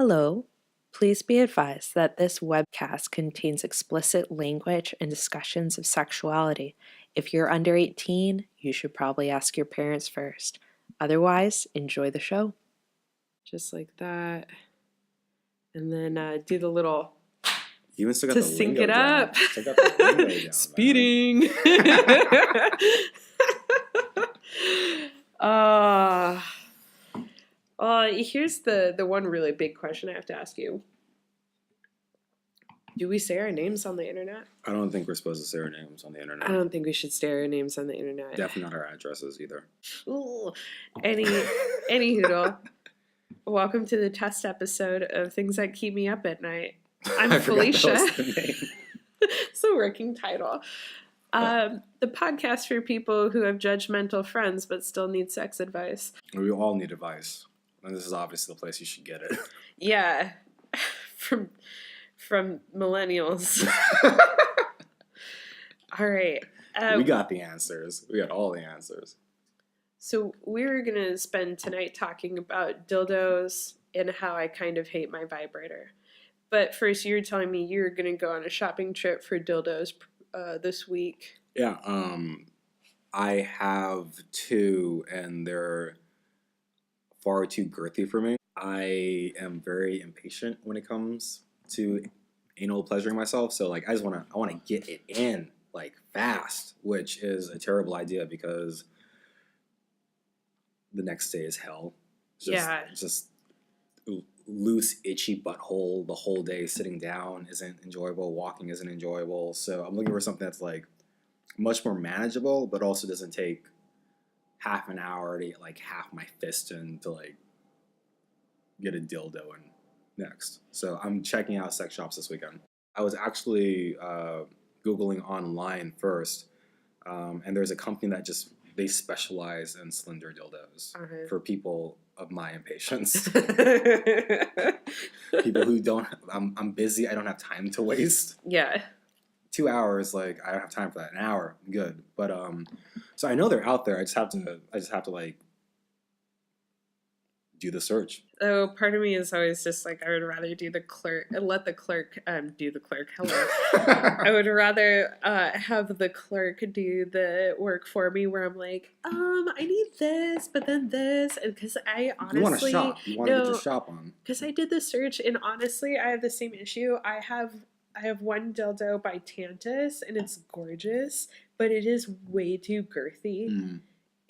Hello. Please be advised that this webcast contains explicit language and discussions of sexuality. If you're under 18, you should probably ask your parents first. Otherwise, enjoy the show. Just like that. And then do the little You even still got to the sync lingo it down. up. Still got the lingo down, Speeding. Here's the one really big question I have to ask you. Do we say our names on the internet? I don't think we're supposed to say our names on the internet. I don't think we should say our names on the internet. Definitely not our addresses either. Ooh. Any hoodle. Welcome to the test episode of Things That Keep Me Up at Night. I'm Felicia. It's a working title. The podcast for people who have judgmental friends but still need sex advice. We all need advice. And this is obviously the place you should get it. Yeah. From millennials. All right. We got the answers. We got all the answers. So we're going to spend tonight talking about dildos and how I kind of hate my vibrator. But first, you were telling me you were going to go on a shopping trip for dildos this week. Yeah. I have two, and they're far too girthy for me. I am very impatient when it comes to anal pleasuring myself. So, like, I want to get it in, like, fast, which is a terrible idea because the next day is hell. Just loose, itchy butthole the whole day. Sitting down isn't enjoyable. Walking isn't enjoyable. So I'm looking for something that's like much more manageable, but also doesn't take half an hour to get like half my fist in to like get a dildo in next. So I'm checking out sex shops this weekend. I was actually Googling online first, and there's a company that they specialize in slender dildos for people of my impatience. People who don't, I'm busy, I don't have time to waste. Yeah. 2 hours, like, I don't have time for that. An hour, good. But, so I know they're out there. I just have to like, do the search. Oh, part of me is always just like, I would rather do the clerk, let the clerk do the clerk. Hello. I would rather have the clerk do the work for me where I'm like, I need this, but then this. And because I honestly... You want to shop. You want to get your shop on. Because I did the search, and honestly, I have the same issue. I have one dildo by Tantus, and it's gorgeous, but it is way too girthy. Mm.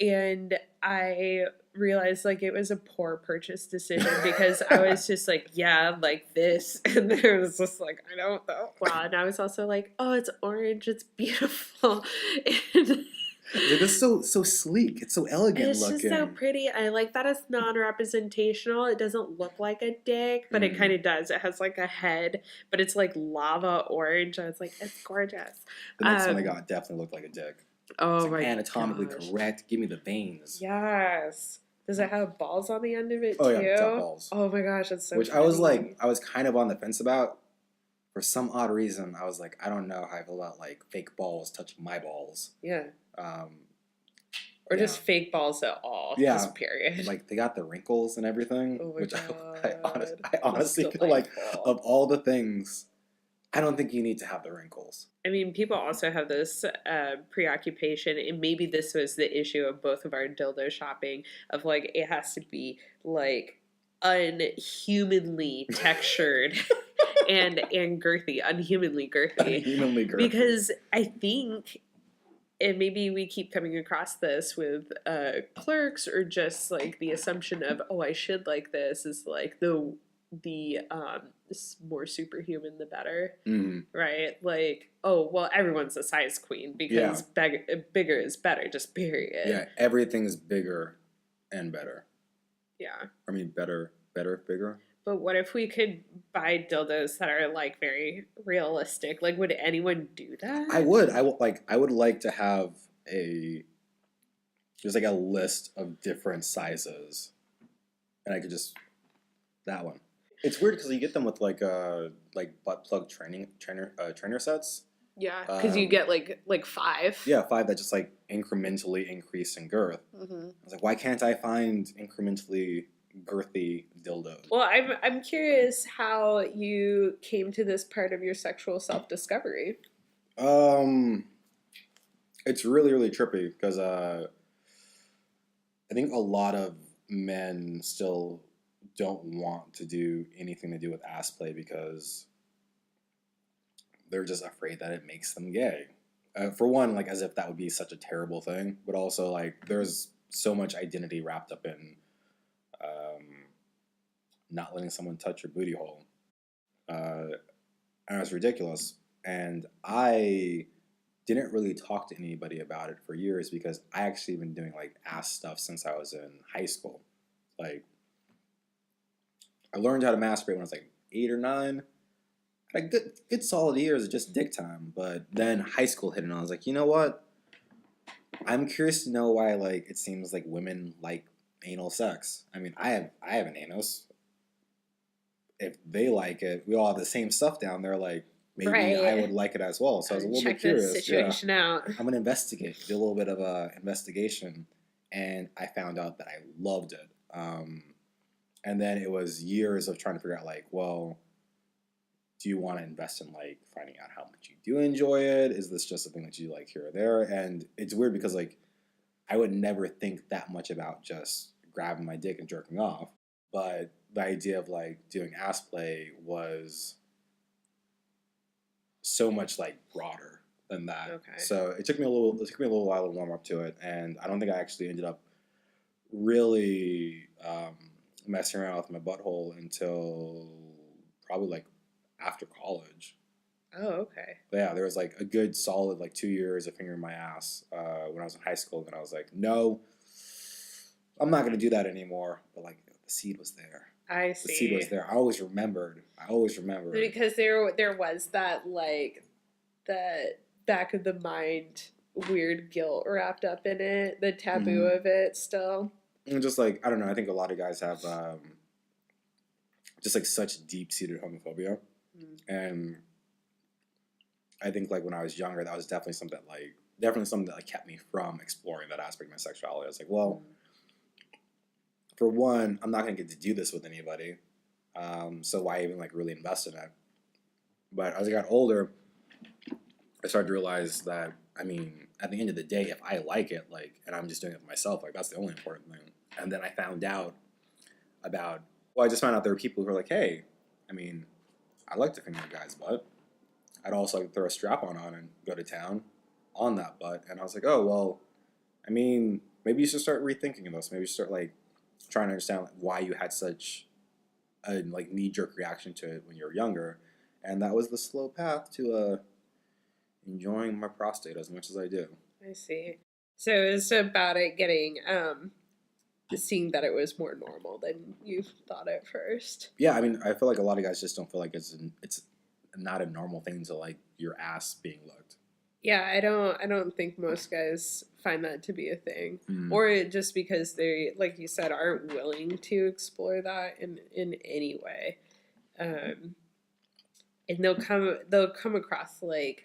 And I realized like it was a poor purchase decision because I was just like, yeah, like this, and there was just like, I don't know. Wow. And I was also like, oh, it's orange, it's beautiful. And it's so sleek. It's so elegant looking. It's just so pretty. I like that it's non-representational. It doesn't look like a dick, but it kind of does. It has like a head, but it's like lava orange. I was like, it's gorgeous. The next one I got definitely looked like a dick. Oh it's like my anatomically gosh. correct. Give me the veins. Yes. Does it have balls on the end of it too? Oh yeah, it's got balls. Oh my gosh, it's so Which funny. I was kind of on the fence about. For some odd reason, I was like, I don't know how I feel about like fake balls touching my balls. Yeah. Or just fake balls at all. Yeah. Just period. Like they got the wrinkles and everything. Oh my which God. I honestly feel like of all the things, I don't think you need to have the wrinkles. I mean, people also have this preoccupation, and maybe this was the issue of both of our dildo shopping, of like, it has to be like unhumanly textured and girthy, unhumanly girthy. Because I think, and maybe we keep coming across this with clerks, or just like the assumption of, oh, I should like this, is like the more superhuman the better, right? Like, oh, well, everyone's a size queen because bigger is better, just period. Yeah, everything's bigger and better. Yeah. I mean, better, bigger. But what if we could buy dildos that are like very realistic? Like, would anyone do that? I would like to have there's like a list of different sizes, and I could just that one. It's weird because you get them with like butt plug trainer sets. Yeah, because you get like 5. Yeah, 5 that just like incrementally increase in girth. Mm-hmm. I was like, why can't I find incrementally girthy dildos. Well, I'm curious how you came to this part of your sexual self-discovery. It's really, really trippy because I think a lot of men still don't want to do anything to do with ass play because they're just afraid that it makes them gay. For one, like as if that would be such a terrible thing, but also like there's so much identity wrapped up in not letting someone touch your booty hole. And it's ridiculous. And I didn't really talk to anybody about it for years because I actually been doing like ass stuff since I was in high school. Like I learned how to masturbate when I was like 8 or 9. Had a good solid years of just dick time. But then high school hit and I was like, you know what? I'm curious to know why like it seems like women like anal sex. I mean, I have an anus. If they like it, we all have the same stuff down there. Like maybe I would like it as well. So I was a little bit curious. Check this situation out. I'm gonna investigate, do a little bit of a investigation, and I found out that I loved it. And then it was years of trying to figure out like, well, do you want to invest in like finding out how much you do enjoy it? Is this just something that you like here or there? And it's weird because like I would never think that much about just grabbing my dick and jerking off, but the idea of like doing ass play was so much like broader than that. Okay. So it took me a little while to warm up to it, and I don't think I actually ended up really messing around with my butthole until probably like after college. Oh, okay. But yeah, there was like a good solid like 2 years of fingering my ass when I was in high school, and I was like, no, I'm not gonna do that anymore. But like the seed was there. I see. The seed was there. I always remembered. Because there was that like that back of the mind weird guilt wrapped up in it, the taboo of it still. And just like I don't know, I think a lot of guys have just like such deep-seated homophobia, and I think like when I was younger, that was definitely something that like kept me from exploring that aspect of my sexuality. I was like, well, for one, I'm not gonna get to do this with anybody, so why even like really invest in it? But as I got older, I started to realize that I mean, at the end of the day, if I like it, like, and I'm just doing it for myself, like that's the only important thing. And then I found out I just found out there were people who were like, hey, I mean, I like to finger a guy's butt. I'd also like to throw a strap-on and go to town on that butt. And I was like, oh, well, I mean, maybe you should start rethinking this. Maybe you should start, like, trying to understand like, why you had such a, like, knee-jerk reaction to it when you were younger. And that was the slow path to enjoying my prostate as much as I do. I see. So it's about it getting, seeing that it was more normal than you thought at first. Yeah, I mean, I feel like a lot of guys just don't feel like it's not a normal thing to like your ass being looked. Yeah, I don't think most guys find that to be a thing, or just because they, like you said, aren't willing to explore that in any way, and they'll come across like,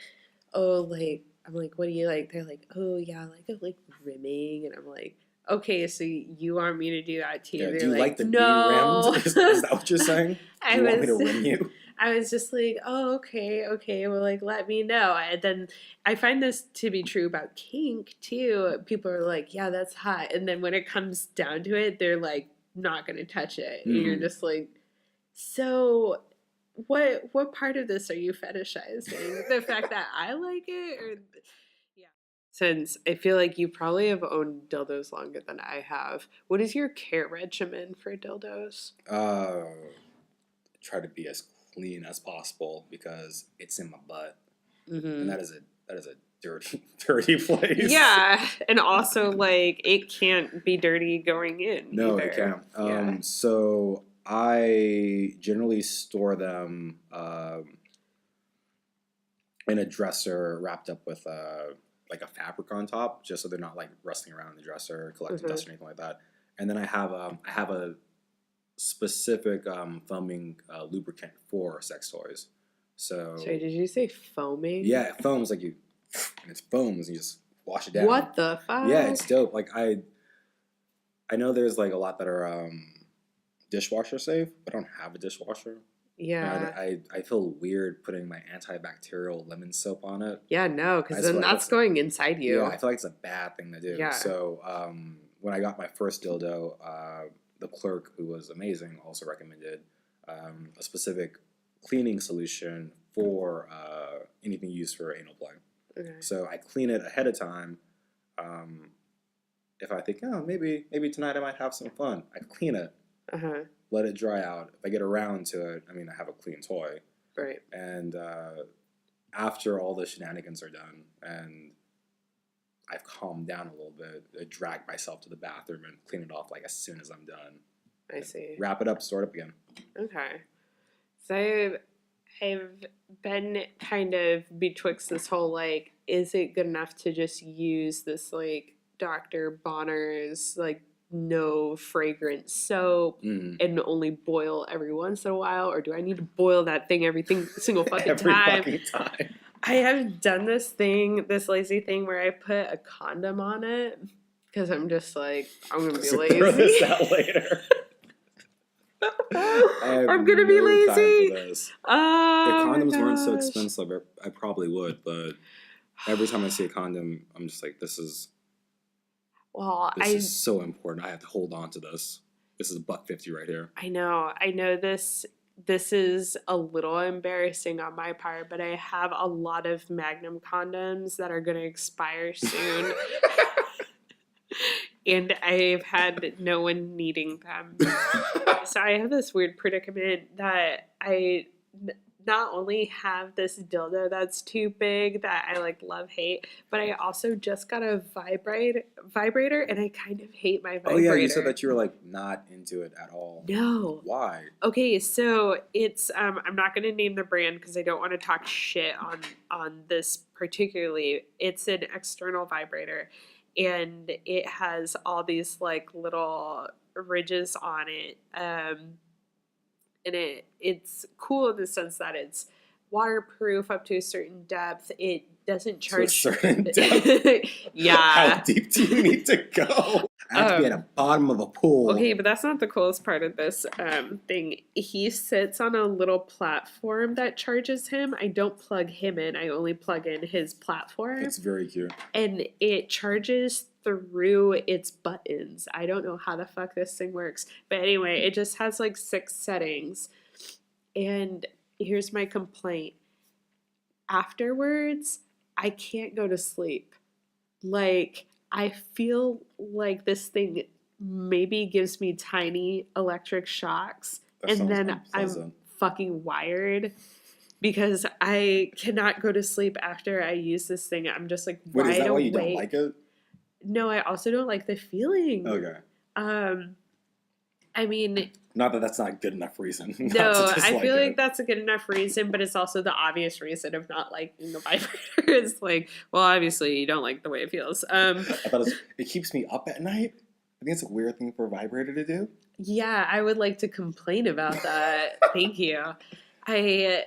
oh, like I'm like, what do you like? They're like, oh yeah, I like rimming, and I'm like, okay, so you want me to do that too? Yeah, They're do you like the no. being rimmed? Is that what you're saying? Do you want me to rim you? I was just like, oh, okay, well, like, let me know. And then I find this to be true about kink, too. People are like, yeah, that's hot. And then when it comes down to it, they're, like, not going to touch it. And you're just like, so what part of this are you fetishizing? The fact that I like it? Or yeah. Since I feel like you probably have owned dildos longer than I have, what is your care regimen for dildos? Try to be as clean as possible because it's in my butt, and that is a dirty place. Yeah, and also like it can't be dirty going in. No, either. it can't. So I generally store them in a dresser wrapped up with like a fabric on top, just so they're not like rusting around in the dresser, collecting dust or anything like that. And then I have a specific foaming lubricant for sex toys. So sorry, did you say foaming? Yeah, it foams like and it foams and you just wash it down. What the fuck? Yeah, it's dope. Like I know there's like a lot that are dishwasher safe, but I don't have a dishwasher. Yeah. I feel weird putting my antibacterial lemon soap on it. Yeah, no, because then that's going inside you. Yeah, I feel like it's a bad thing to do. Yeah. So when I got my first dildo, the clerk, who was amazing, also recommended a specific cleaning solution for anything used for anal play. Okay. So I clean it ahead of time. If I think, oh, maybe tonight I might have some fun, I clean it. Let it dry out. If I get around to it, I mean, I have a clean toy. Right. And after all the shenanigans are done and I've calmed down a little bit, I drag myself to the bathroom and clean it off like as soon as I'm done. I see. Wrap it up, start up again. Okay. So I've been kind of betwixt this whole, like, is it good enough to just use this, like, Dr. Bonner's, like, no fragrance soap and only boil every once in a while, or do I need to boil that thing every single fucking time? Every fucking time. I have done this lazy thing where I put a condom on it because I'm just like, I'm gonna be lazy. Throw this out later. I'm gonna be lazy. If condoms weren't so expensive, I probably would, but every time I see a condom, I'm just like, this is so important. I have to hold on to this. This is $1.50 right here. I know this is a little embarrassing on my part, but I have a lot of Magnum condoms that are going to expire soon. And I've had no one needing them. So I have this weird predicament that I not only have this dildo that's too big that I like love hate, but I also just got a vibrator and I kind of hate my vibrator. Oh yeah, you said that you were like not into it at all. No. Why? Okay, so it's I'm not going to name the brand because I don't want to talk shit on this particularly. It's an external vibrator and it has all these like little ridges on it. And it's cool in the sense that it's waterproof up to a certain depth. It doesn't charge to a certain depth. Yeah. How deep do you need to go? I have to be at the bottom of a pool. Okay, but that's not the coolest part of this thing. He sits on a little platform that charges him. I don't plug him in. I only plug in his platform. It's very cute. And it charges through its buttons. I don't know how the fuck this thing works. But anyway, it just has like 6 settings. And here's my complaint. Afterwards, I can't go to sleep. Like, I feel like this thing maybe gives me tiny electric shocks. And then I'm fucking wired. Because I cannot go to sleep after I use this thing. I'm just like wide awake. Wait, is that why you don't like it? No, I also don't like the feeling. Okay. I mean... Not that that's not good enough reason. No, I feel like that's a good enough reason, but it's also the obvious reason of not liking the vibrator. It's like, well, obviously you don't like the way it feels. I thought it keeps me up at night. I think it's a weird thing for a vibrator to do. Yeah, I would like to complain about that. Thank you. I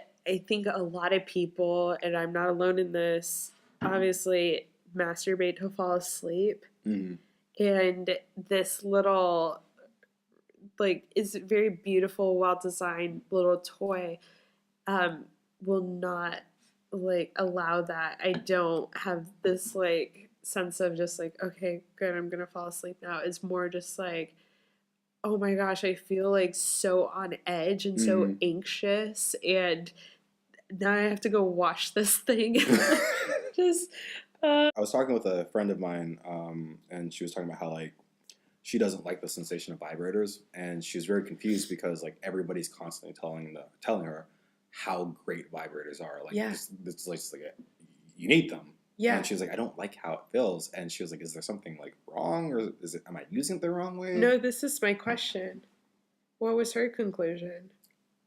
think a lot of people, and I'm not alone in this, obviously masturbate to fall asleep. Mm-hmm. And this little, like, is very beautiful, well-designed little toy will not, like, allow that. I don't have this, like, sense of just, like, okay, good, I'm going to fall asleep now. It's more just, like, oh, my gosh, I feel, like, so on edge and so anxious, and now I have to go wash this thing. Just... I was talking with a friend of mine, and she was talking about how, like, she doesn't like the sensation of vibrators, and she was very confused because, like, everybody's constantly telling her how great vibrators are. Like, it's like you need them. Yeah. And she was like, I don't like how it feels. And she was like, is there something, like, wrong, or am I using it the wrong way? No, this is my question. What was her conclusion?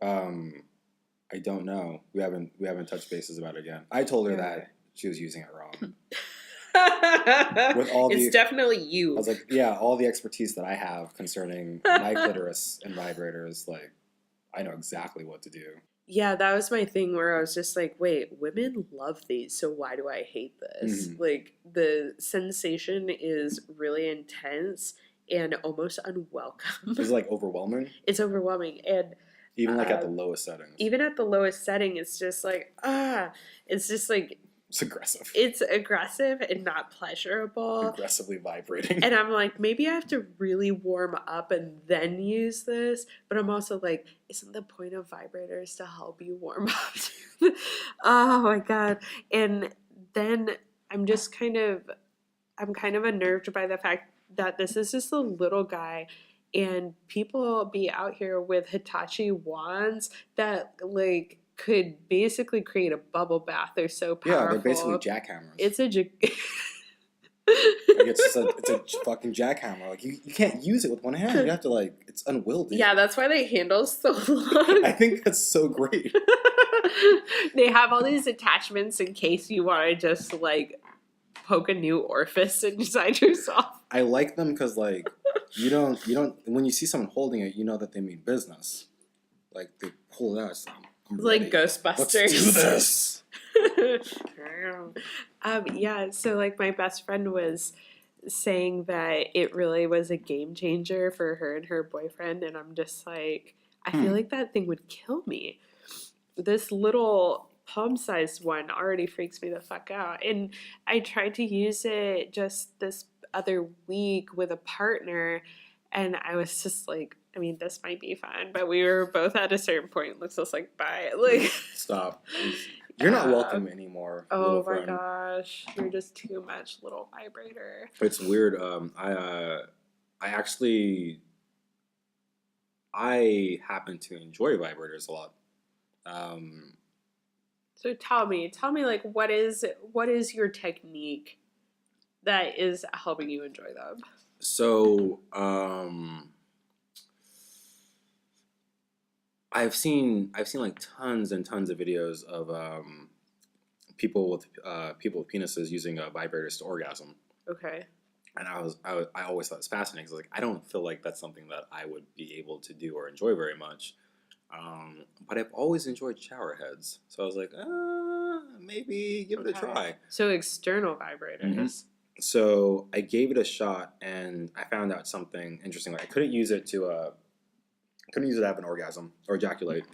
I don't know. We haven't touched bases about it again. I told her that she was using it wrong. With all it's definitely you. I was like, yeah, all the expertise that I have concerning my clitoris and vibrators, like, I know exactly what to do. Yeah, that was my thing where I was just like, wait, women love these, so why do I hate this? Mm-hmm. Like, the sensation is really intense, and almost unwelcome. Is it like overwhelming? It's overwhelming. And even like at the lowest settings. Even at the lowest setting, it's just like, it's just like, it's aggressive. It's aggressive and not pleasurable. Aggressively vibrating. And I'm like, maybe I have to really warm up and then use this. But I'm also like, isn't the point of vibrators to help you warm up? Oh my God. And then I'm kind of unnerved by the fact that this is just a little guy. And people be out here with Hitachi wands that like could basically create a bubble bath. They're so powerful. Yeah, they're basically jackhammers. It's a it's a fucking jackhammer. Like you can't use it with one hand. You have to like it's unwieldy. Yeah, that's why the handle's so long. I think that's so great. They have all these attachments in case you want to just like poke a new orifice inside yourself. I like them because like you don't when you see someone holding it, you know that they mean business. Like they pull it out. So I'm like ready. Ghostbusters. Let's do this. Yeah, so like my best friend was saying that it really was a game changer for her and her boyfriend, and I'm just like, I feel like that thing would kill me. This little palm-sized one already freaks me the fuck out. And I tried to use it just this other week with a partner, and I was just like, I mean, this might be fun, but we were both at a certain point. Looks just like, bye. Like, stop. You're not welcome anymore. Oh my gosh, you're just too much, little vibrator. It's weird. I happen to enjoy vibrators a lot. So tell me, like, what is your technique that is helping you enjoy them? So, I've seen like tons and tons of videos of people with penises using vibrators to orgasm. Okay. And I always thought it was fascinating. Cause like I don't feel like that's something that I would be able to do or enjoy very much. But I've always enjoyed shower heads, so I was like, maybe give it a try. So external vibrators. Mm-hmm. So I gave it a shot, and I found out something interesting. Like I couldn't use it to have an orgasm or ejaculate,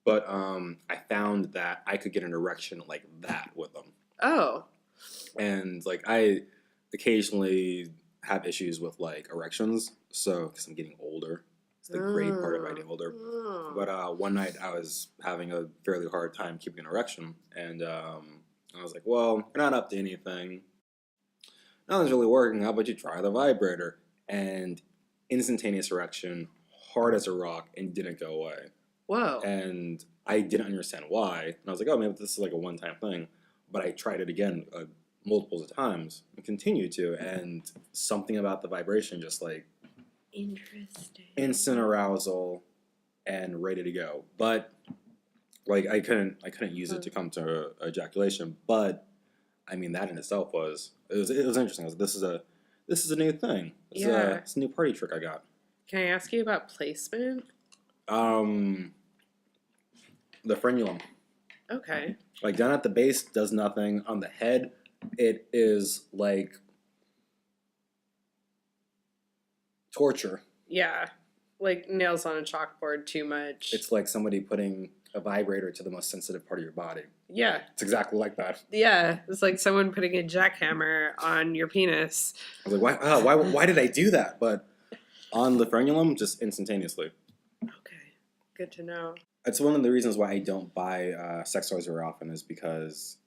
but I found that I could get an erection like that with them. Oh. And like I occasionally have issues with like erections, so because I'm getting older. It's the great part of getting older. But one night I was having a fairly hard time keeping an erection, and I was like, well, you're not up to anything. Nothing's really working. How about you try the vibrator? And instantaneous erection, hard as a rock, and didn't go away. Whoa. And I didn't understand why. And I was like, oh, maybe this is like a one-time thing. But I tried it again multiples of times and continued to. And something about the vibration just like... Interesting. Instant arousal and ready to go. But like I couldn't use it to come to ejaculation. But I mean that in itself was interesting. This is a new thing. It's a new party trick I got. Can I ask you about placement? The frenulum. Okay. Like down at the base does nothing. On the head, it is like torture. Yeah. Like nails on a chalkboard too much. It's like somebody putting a vibrator to the most sensitive part of your body. Yeah. It's exactly like that. Yeah. It's like someone putting a jackhammer on your penis. I was like, why did I do that? But on the frenulum, just instantaneously. Okay. Good to know. It's one of the reasons why I don't buy sex toys very often is because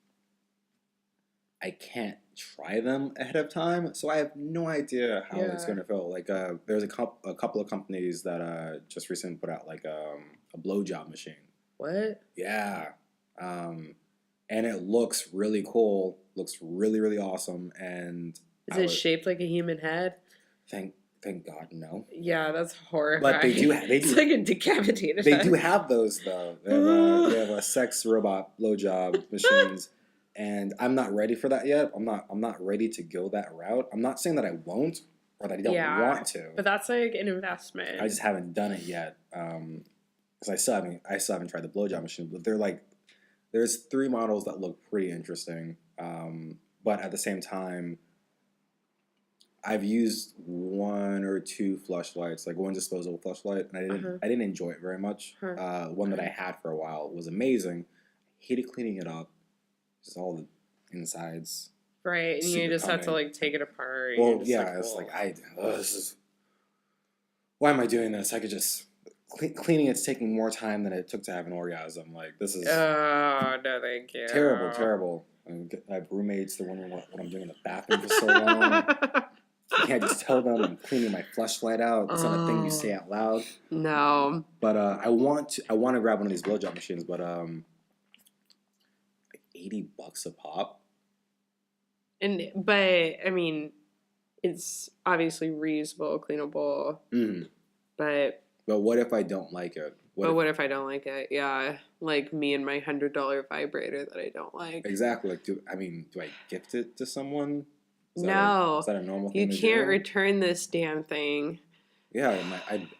I can't try them ahead of time, so I have no idea how it's going to feel. Like, there's a couple of companies that just recently put out like a blowjob machine. What? Yeah, and it looks really cool. Looks really, really awesome. And is it shaped like a human head? Thank God, no. Yeah, that's horrifying. But they do. It's like a decapitated. They do have those though. They have a sex robot blowjob machines. And I'm not ready for that yet. I'm not ready to go that route. I'm not saying that I won't or that I don't want to. But that's like an investment. I just haven't done it yet. Because I still haven't tried the blowjob machine. But there's 3 models that look pretty interesting. But at the same time, I've used 1 or 2 fleshlights, like one disposable fleshlight, and I didn't enjoy it very much. One that I had for a while was amazing. Hated cleaning it up, just all the insides. Right, and you just have to like take it apart. Well, yeah, it's like this is. Why am I doing this? I could just cleaning. It's taking more time than it took to have an orgasm. Like this is. Oh no, thank you. Terrible. I have roommates that wonder what I'm doing in the bathroom for so long. I can't just tell them I'm cleaning my fleshlight out. It's not a thing you say out loud. No. But I want to grab one of these blowjob machines, but like $80 a pop. But I mean, it's obviously reusable, cleanable. But what if I don't like it? What if I don't like it? Yeah, like me and my $100 vibrator that I don't like. Exactly. Like, do I gift it to someone? Is that a normal thing? You can't return this damn thing. Yeah,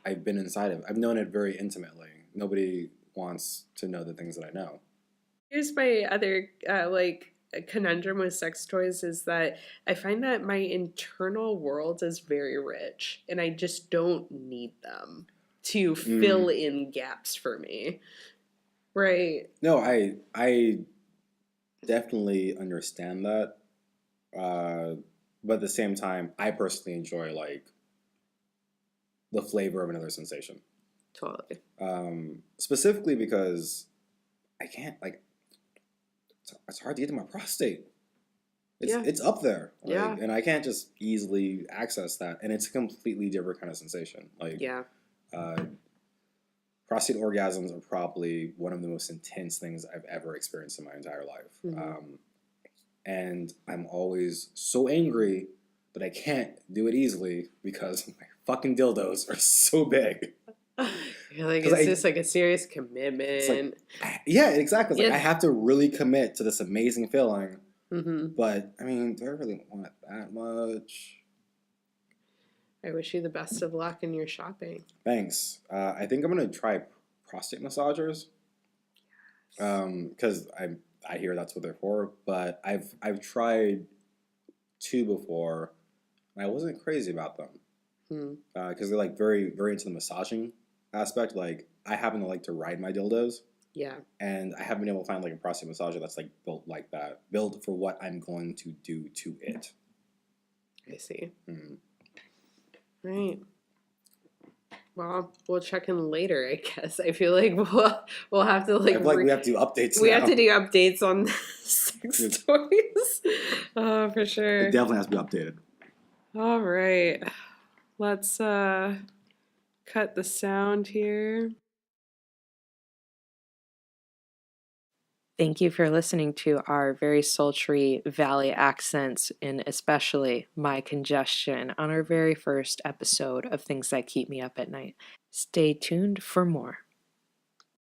I've been inside of it. I've known it very intimately. Nobody wants to know the things that I know. Here's my other conundrum with sex toys is that I find that my internal world is very rich, and I just don't need them to fill in gaps for me. Right. No, I definitely understand that. But at the same time, I personally enjoy like the flavor of another sensation. Totally. Specifically because I can't it's hard to get to my prostate. It's up there. And I can't just easily access that. And it's a completely different kind of sensation. Prostate orgasms are probably one of the most intense things I've ever experienced in my entire life. And I'm always so angry that I can't do it easily because my fucking dildos are so big. You're like, it's just like a serious commitment. Yeah, exactly. Like, I have to really commit to this amazing feeling. But, I mean, do I really want that much? I wish you the best of luck in your shopping. Thanks. I think I'm going to try prostate massagers. Because I hear that's what they're for. But I've tried 2 before, and I wasn't crazy about them. Because they're like very, very into the massaging aspect. Like, I happen to like to ride my dildos. Yeah. And I haven't been able to find like a prostate massager that's like built like that. Built for what I'm going to do to it. I see. Right. Well, we'll check in later, I guess. I feel like we'll have to like. I feel like we have to do updates. We have to do updates on sex toys. Oh, for sure. It definitely has to be updated. All right. Let's cut the sound here. Thank you for listening to our very sultry Valley accents and especially my congestion on our very first episode of Things That Keep Me Up at Night. Stay tuned for more.